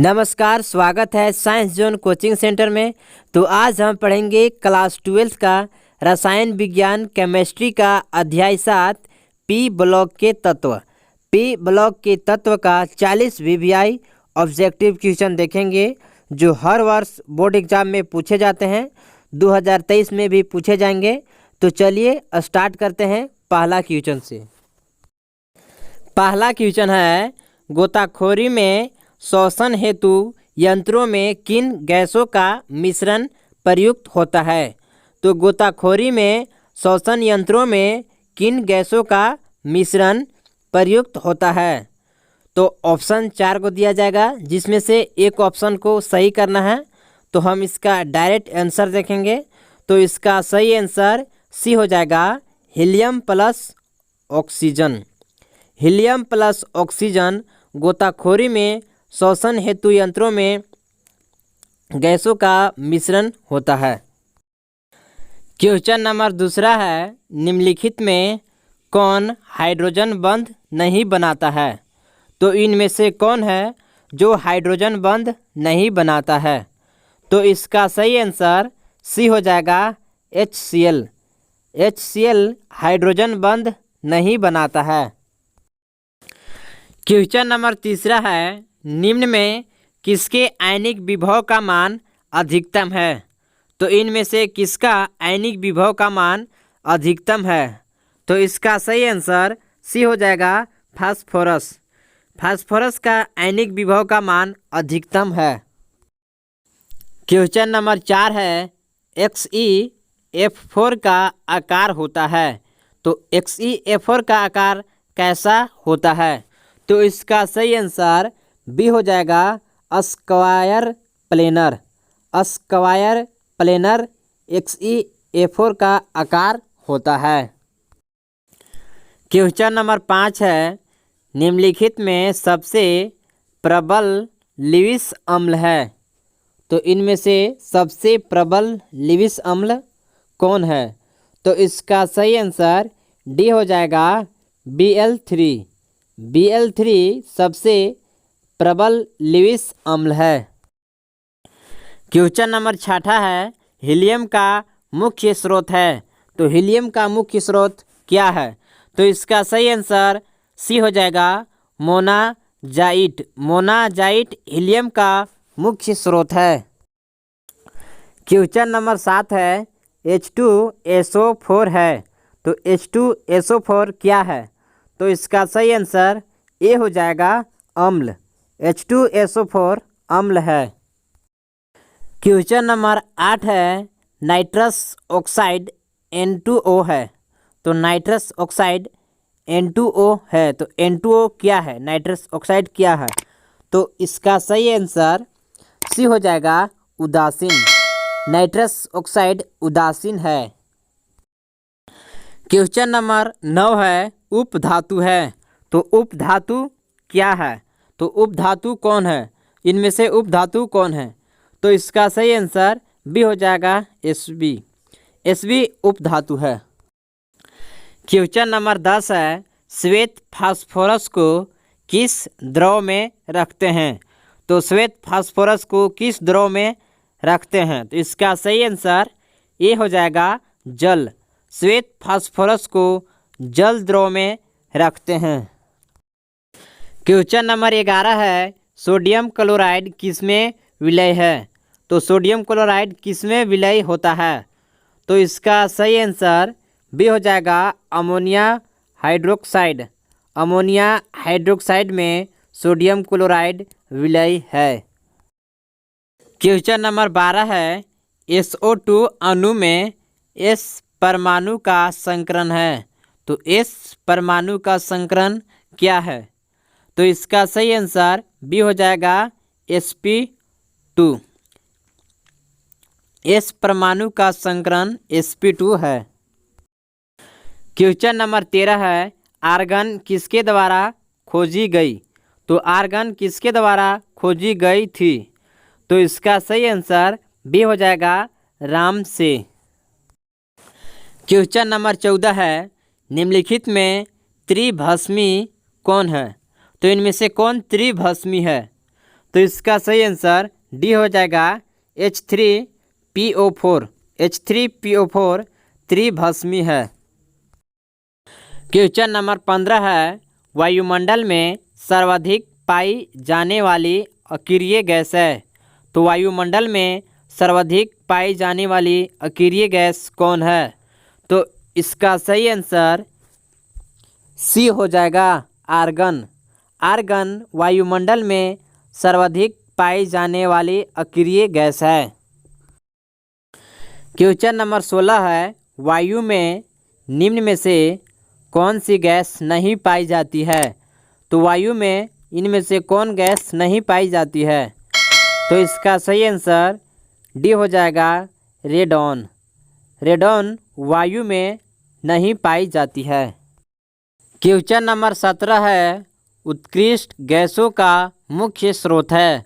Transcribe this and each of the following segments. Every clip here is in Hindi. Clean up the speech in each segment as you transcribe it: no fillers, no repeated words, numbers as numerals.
नमस्कार, स्वागत है साइंस जोन कोचिंग सेंटर में। तो आज हम पढ़ेंगे क्लास 12 का रसायन विज्ञान केमिस्ट्री का अध्याय 7 पी ब्लॉक के तत्व। पी ब्लॉक के तत्व का 40 वीवीआई ऑब्जेक्टिव क्वेश्चन देखेंगे जो हर वर्ष बोर्ड एग्जाम में पूछे जाते हैं, 2023 में भी पूछे जाएंगे। तो चलिए स्टार्ट करते हैं पहला क्वेश्चन से। पहला क्वेश्चन है, गोताखोरी में शोषण हेतु यंत्रों में किन गैसों का मिश्रण प्रयुक्त होता है। तो गोताखोरी में शोषण यंत्रों में किन गैसों का मिश्रण प्रयुक्त होता है। तो ऑप्शन 4 को दिया जाएगा, जिसमें से एक ऑप्शन को सही करना है। तो हम इसका डायरेक्ट आंसर देखेंगे। तो इसका सही आंसर सी हो जाएगा, helium plus oxygen. Helium plus oxygen गोताखोरी में शोषण हेतु यंत्रों में गैसों का मिश्रण होता है। क्वेश्चन नंबर दूसरा है, निम्नलिखित में कौन हाइड्रोजन बंध नहीं बनाता है। तो इनमें से कौन है जो हाइड्रोजन बंध नहीं बनाता है। तो इसका सही आंसर सी हो जाएगा, HCl। HCl हाइड्रोजन बंध नहीं बनाता है। क्वेश्चन नंबर तीसरा है, निम्न में किसके आयनिक विभव का मान अधिकतम है। तो इनमें से किसका आयनिक विभव का मान अधिकतम है। तो इसका सही आंसर सी हो जाएगा, फास्फोरस। फास्फोरस का आयनिक विभव का मान अधिकतम है। क्वेश्चन नंबर 4 है, XeF4 का आकार होता है। तो XeF4 का आकार कैसा होता है। तो इसका सही आंसर बी हो जाएगा, square planar. Square planar XeF4 का आकार होता है। क्वेश्चन नंबर 5 है, निम्नलिखित में सबसे प्रबल लिविस अम्ल है। तो इनमें से सबसे प्रबल लिविस अम्ल कौन है। तो इसका सही आंसर डी हो जाएगा, Bl3। Bl3 सबसे प्रबल लिविस अम्ल है। क्वेश्चन नंबर 6 है, हीलियम का मुख्य स्रोत है। तो हीलियम का मुख्य स्रोत क्या है। तो इसका सही आंसर सी हो जाएगा, मोनाजाइट। मोनाजाइट हीलियम का मुख्य स्रोत है। क्वेश्चन नंबर 7 है, H2SO4 है। तो H2SO4 क्या है। तो इसका सही आंसर ए हो जाएगा, अम्ल। H2SO4 अम्ल है। क्वेश्चन नंबर 8 है, नाइट्रस ऑक्साइड N2O है। तो नाइट्रस ऑक्साइड N2O है। तो N2O क्या है, नाइट्रस ऑक्साइड क्या है। तो इसका सही आंसर सी हो जाएगा, उदासीन। नाइट्रस ऑक्साइड उदासीन है। क्वेश्चन नंबर 9 है, उपधातु है। तो उपधातु क्या है। तो उपधातु कौन है, इनमें से उपधातु कौन है। तो इसका सही आंसर बी हो जाएगा, Sb। Sb उपधातु है। क्वेश्चन नंबर 10 है, श्वेत फास्फोरस को किस द्रव में रखते हैं। तो श्वेत फास्फोरस को किस द्रव में रखते हैं। तो इसका सही आंसर ए हो जाएगा, जल। श्वेत फास्फोरस को जल द्रव में रखते हैं। क्वेश्चन नंबर 11 है, सोडियम क्लोराइड किसमें विलय है। तो सोडियम क्लोराइड किसमें विलय होता है। तो इसका सही आंसर बी हो जाएगा, अमोनिया हाइड्रोक्साइड। अमोनिया हाइड्रोक्साइड में सोडियम क्लोराइड विलय है। क्वेश्चन नंबर 12 है, SO2 अणु में S परमाणु का संकरण है। तो S परमाणु का संकरण क्या है। तो इसका सही आंसर बी हो जाएगा, sp2। S परमाणु का संकरण sp2 है। क्वेश्चन नंबर 13 है, आर्गन किसके द्वारा खोजी गई। तो आर्गन किसके द्वारा खोजी गई थी। तो इसका सही आंसर बी हो जाएगा, राम से। क्वेश्चन नंबर 14 है, निम्नलिखित में त्रिभस्मी कौन है। तो इनमें से कौन त्रिभस्मी है। तो इसका सही आंसर डी हो जाएगा H3PO4। H3PO4 त्रिभस्मी है। क्वेश्चन नंबर 15 है, वायुमंडल में सर्वाधिक पाई जाने वाली अक्रिय गैस है। तो वायुमंडल में सर्वाधिक पाई जाने वाली अक्रिय गैस कौन है? तो इसका सही आंसर सी हो जाएगा, आर्गन। आर्गन वायुमंडल में सर्वाधिक पाई जाने वाली अक्रिय गैस है। क्वेश्चन नंबर 16 है, वायु में निम्न में से कौन सी गैस नहीं पाई जाती है? तो वायु में इनमें से कौन गैस नहीं पाई जाती है? तो इसका सही आंसर डी हो जाएगा, रेडॉन। रेडॉन वायु में नहीं पाई जाती है। क्वेश्चन नंबर 17 है, उत्कृष्ट गैसों का मुख्य स्रोत है।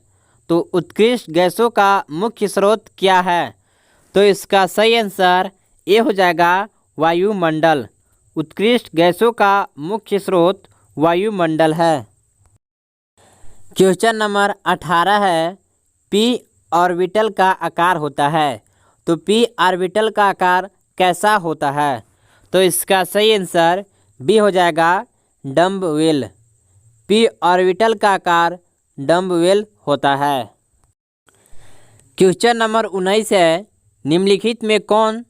तो उत्कृष्ट गैसों का मुख्य स्रोत क्या है? तो इसका सही आंसर ए हो जाएगा, वायुमंडल। उत्कृष्ट गैसों का मुख्य स्रोत वायुमंडल है। क्वेश्चन नंबर 18 है, पी ऑर्बिटल का आकार होता है। तो पी ऑर्बिटल का आकार कैसा होता है? तो इसका सही आंसर बी हो जाएगा, डम्बवेल। पी ऑर्बिटल का आकार डम्बवेल होता है। क्वेश्चन नंबर 19 है, निम्नलिखित में कौन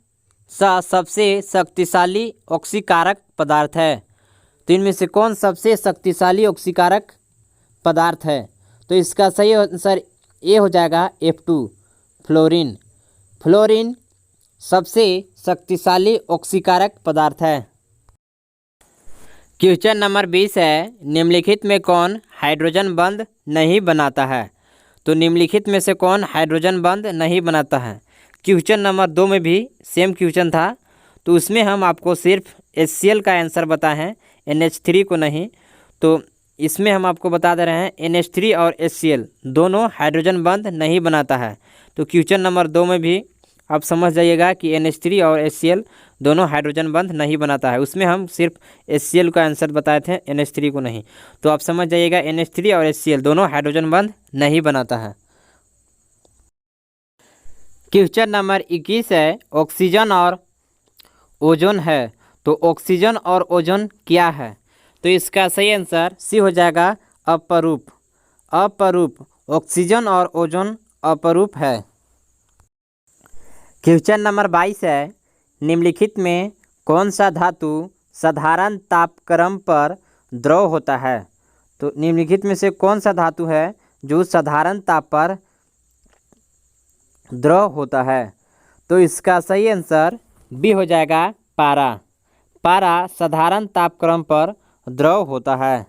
सा सबसे शक्तिशाली ऑक्सीकारक पदार्थ है? तो इनमें से कौन सबसे शक्तिशाली ऑक्सीकारक पदार्थ है? तो इसका सही आंसर ए हो जाएगा, F2, फ्लोरीन। फ्लोरीन सबसे शक्तिशाली ऑक्सीकारक पदार्थ है। क्वेश्चन नंबर 20 है, निम्नलिखित में कौन हाइड्रोजन बंध नहीं बनाता है? तो निम्नलिखित में से कौन हाइड्रोजन बंध नहीं बनाता है? क्वेश्चन नंबर 2 में भी सेम क्वेश्चन था, तो उसमें हम आपको सिर्फ HCl का आंसर बताए हैं, NH3 को नहीं। तो इसमें हम आपको बता दे रहे हैं NH3 और HCl दोनों हाइड्रोजन बंध नहीं बनाता है। तो क्वेश्चन नंबर 2 में भी आप समझ जाइएगा कि NH3 और HCl दोनों हाइड्रोजन बंध नहीं बनाता है। उसमें हम सिर्फ HCl का आंसर बताए थे, NH3 को नहीं। तो आप समझ जाइएगा NH3 और HCl दोनों हाइड्रोजन बंध नहीं बनाता है। क्वेश्चन नंबर 21 है, ऑक्सीजन और ओजोन है। तो ऑक्सीजन और ओजोन क्या है? तो इसका सही आंसर सी हो जाएगा, अपरूप। अपरूप ऑक्सीजन और ओजोन अपरूप है। क्वेश्चन नंबर 22 है, निम्नलिखित में कौन सा धातु साधारण तापक्रम पर द्रव होता है? तो निम्नलिखित में से कौन सा धातु है जो साधारण ताप पर द्रव होता है? तो इसका सही आंसर बी हो जाएगा, पारा। पारा साधारण तापक्रम पर द्रव होता है।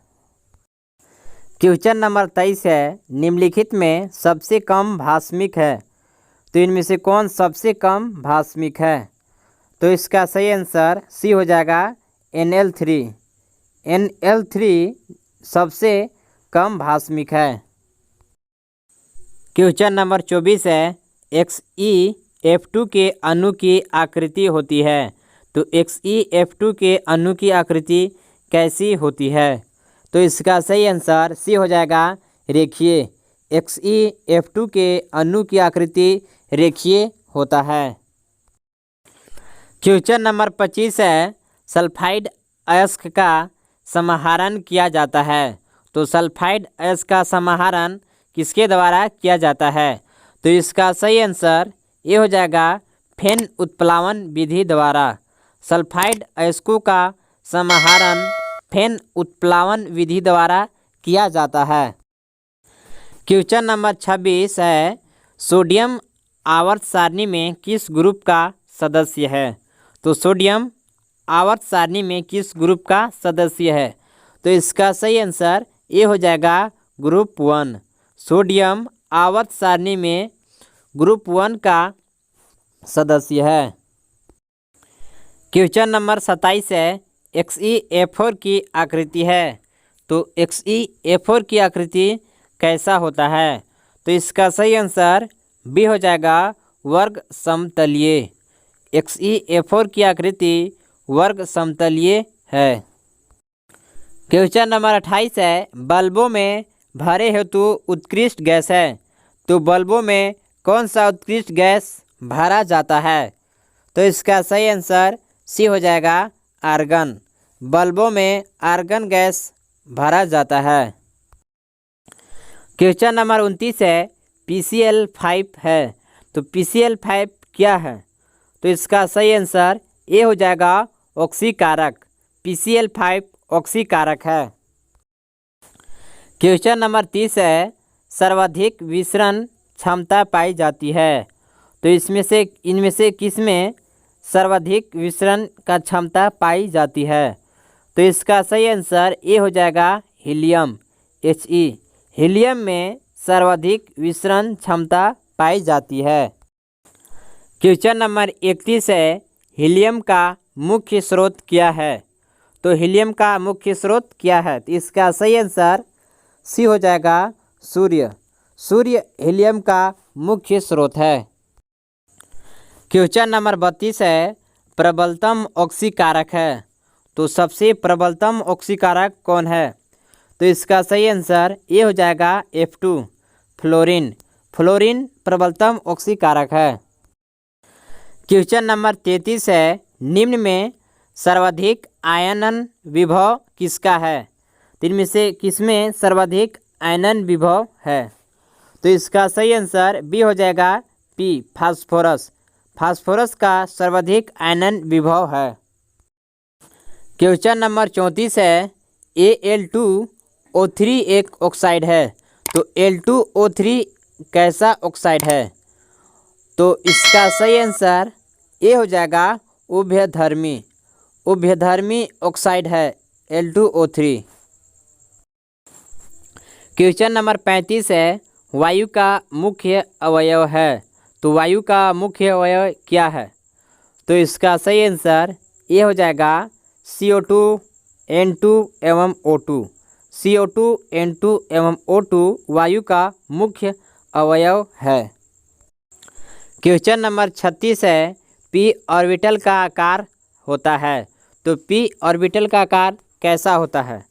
क्वेश्चन नंबर 23 है, निम्नलिखित में सबसे कम भास्मिक है। तो इनमें से कौन सबसे कम भास्मिक है? तो इसका सही आंसर सी हो जाएगा, NL3। NL3 सबसे कम भास्मिक है। क्वेश्चन नंबर 24 है, XeF2 के अणु की आकृति होती है। तो XeF2 के अणु की आकृति कैसी होती है? तो इसका सही आंसर सी हो जाएगा, रेखीय। XeF2 के अणु की आकृति रेखीय होता है। क्वेश्चन नंबर 25 है, सल्फाइड अयस्क का समाहरण किया जाता है। तो सल्फाइड अयस्क का समाहरण किसके द्वारा किया जाता है? तो इसका सही आंसर ये हो जाएगा, फेन उत्प्लावन विधि द्वारा। सल्फाइड अयस्कों का समाहरण फेन उत्प्लावन विधि द्वारा किया जाता है। क्वेश्चन नंबर 26 है, सोडियम आवर्त सारणी में किस ग्रुप का सदस्य है? तो सोडियम आवर्त सारणी में किस ग्रुप का सदस्य है? तो इसका सही आंसर ये हो जाएगा, ग्रुप 1। सोडियम आवर्त सारणी में ग्रुप 1 का सदस्य है। क्वेश्चन नंबर 27 है, XeF4 की आकृति है। तो XeF4 की आकृति कैसा होता है? तो इसका सही आंसर बी हो जाएगा, वर्ग समतलीय। XeF4 की आकृति वर्ग समतलीय है। क्वेश्चन नंबर 28 है, बल्बों में भरे हेतु उत्कृष्ट गैस है। तो बल्बों में कौन सा उत्कृष्ट गैस भरा जाता है? तो इसका सही आंसर सी हो जाएगा, आर्गन। बल्बों में आर्गन गैस भरा जाता है। क्वेश्चन नंबर 29 है, PCl5 है। तो PCl5 क्या है? तो इसका सही आंसर ए हो जाएगा, ऑक्सीकारक। PCl5 ऑक्सीकारक है। क्वेश्चन नंबर 30 है, सर्वाधिक विसरण क्षमता पाई जाती है। तो इनमें से किस में सर्वाधिक विसरण का क्षमता पाई जाती है? तो इसका सही आंसर ए हो जाएगा, हीलियम, He। हीलियम में सर्वाधिक विसरण क्षमता पाई जाती है। क्वेश्चन नंबर 31 है, हीलियम का मुख्य स्रोत क्या है? तो हीलियम का मुख्य स्रोत क्या है? तो इसका सही आंसर सी हो जाएगा, सूर्य। सूर्य हीलियम का मुख्य स्रोत है। क्वेश्चन नंबर 32 है, प्रबलतम ऑक्सीकारक है। तो सबसे प्रबलतम ऑक्सीकारक कौन है? तो इसका सही आंसर ए हो जाएगा, F2, फ्लोरीन। फ्लोरीन प्रबलतम ऑक्सीकारक है। क्वेश्चन नंबर 33 है, निम्न में सर्वाधिक आयनन विभव किसका है? इनमें से किसमें सर्वाधिक आयनन विभव है? तो इसका सही आंसर बी हो जाएगा, P, फास्फोरस। फास्फोरस का सर्वाधिक आयनन विभव है। क्वेश्चन नंबर 34 है, Al2O3 एक ऑक्साइड है। तो Al2O3 कैसा ऑक्साइड है? तो इसका सही आंसर ए हो जाएगा, उभयधर्मी। उभयधर्मी ऑक्साइड है Al2O3। क्वेश्चन नंबर 35 है, वायु का मुख्य अवयव है। तो वायु का मुख्य अवयव क्या है? तो इसका सही आंसर ये हो जाएगा, CO2, N2 एवं O2। CO2, N2 एवं O2 वायु का मुख्य अवयव है। क्वेश्चन नंबर 36 है, p ऑर्बिटल का आकार होता है। तो p ऑर्बिटल का आकार कैसा होता है?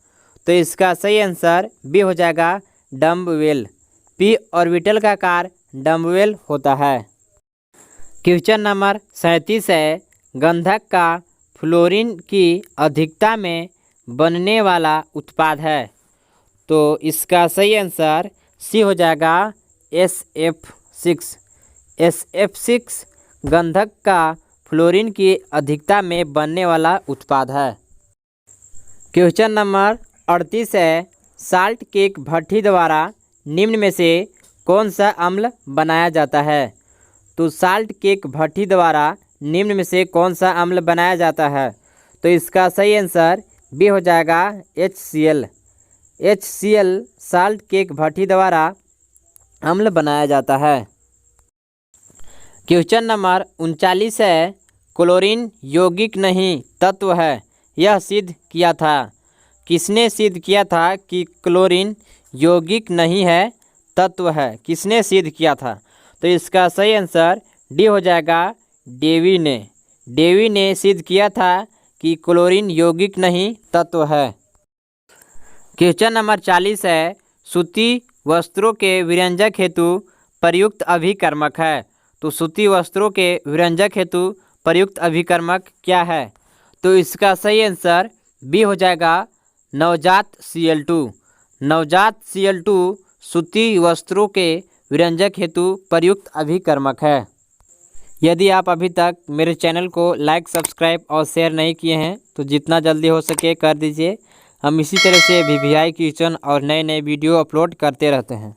तो इसका सही आंसर बी हो जाएगा, डम्बवेल। p ऑर्बिटल का आकार डम्बवेल होता है। क्वेश्चन नंबर 37 है, गंधक का फ्लोरीन की अधिकता में बनने वाला उत्पाद है। तो इसका सही आंसर सी हो जाएगा, SF6। SF6 गंधक का फ्लोरीन की अधिकता में बनने वाला उत्पाद है। क्वेश्चन नंबर 38 है, साल्ट केक भट्टी द्वारा निम्न में से कौन सा अम्ल बनाया जाता है? तो साल्ट केक भट्टी द्वारा निम्न में से कौन सा अम्ल बनाया जाता है? तो इसका सही आंसर बी हो जाएगा, HCl। HCl साल्ट केक भट्टी द्वारा अम्ल बनाया जाता है। क्वेश्चन नंबर 39 है, क्लोरीन यौगिक नहीं तत्व है, यह सिद्ध किया था। किसने सिद्ध किया था कि क्लोरीन यौगिक नहीं है तत्व है? किसने सिद्ध किया था? तो इसका सही आंसर डी हो जाएगा, डेवी ने। डेवी ने सिद्ध किया था कि क्लोरीन यौगिक नहीं तत्व है। क्वेश्चन नंबर 40 है, सूती वस्त्रों के विरंजक हेतु प्रयुक्त अभिकर्मक है। तो सूती वस्त्रों के विरंजक हेतु प्रयुक्त अभिकर्मक क्या है? तो इसका सही आंसर बी हो जाएगा, नवजात Cl2। नवजात Cl2 सूती वस्त्रों के विरंजक हेतु प्रयुक्त अभिकर्मक है। यदि आप अभी तक मेरे चैनल को लाइक, सब्सक्राइब और शेयर नहीं किए हैं तो जितना जल्दी हो सके कर दीजिए। हम इसी तरह से VVI क्वेश्चन और नए नए वीडियो अपलोड करते रहते हैं।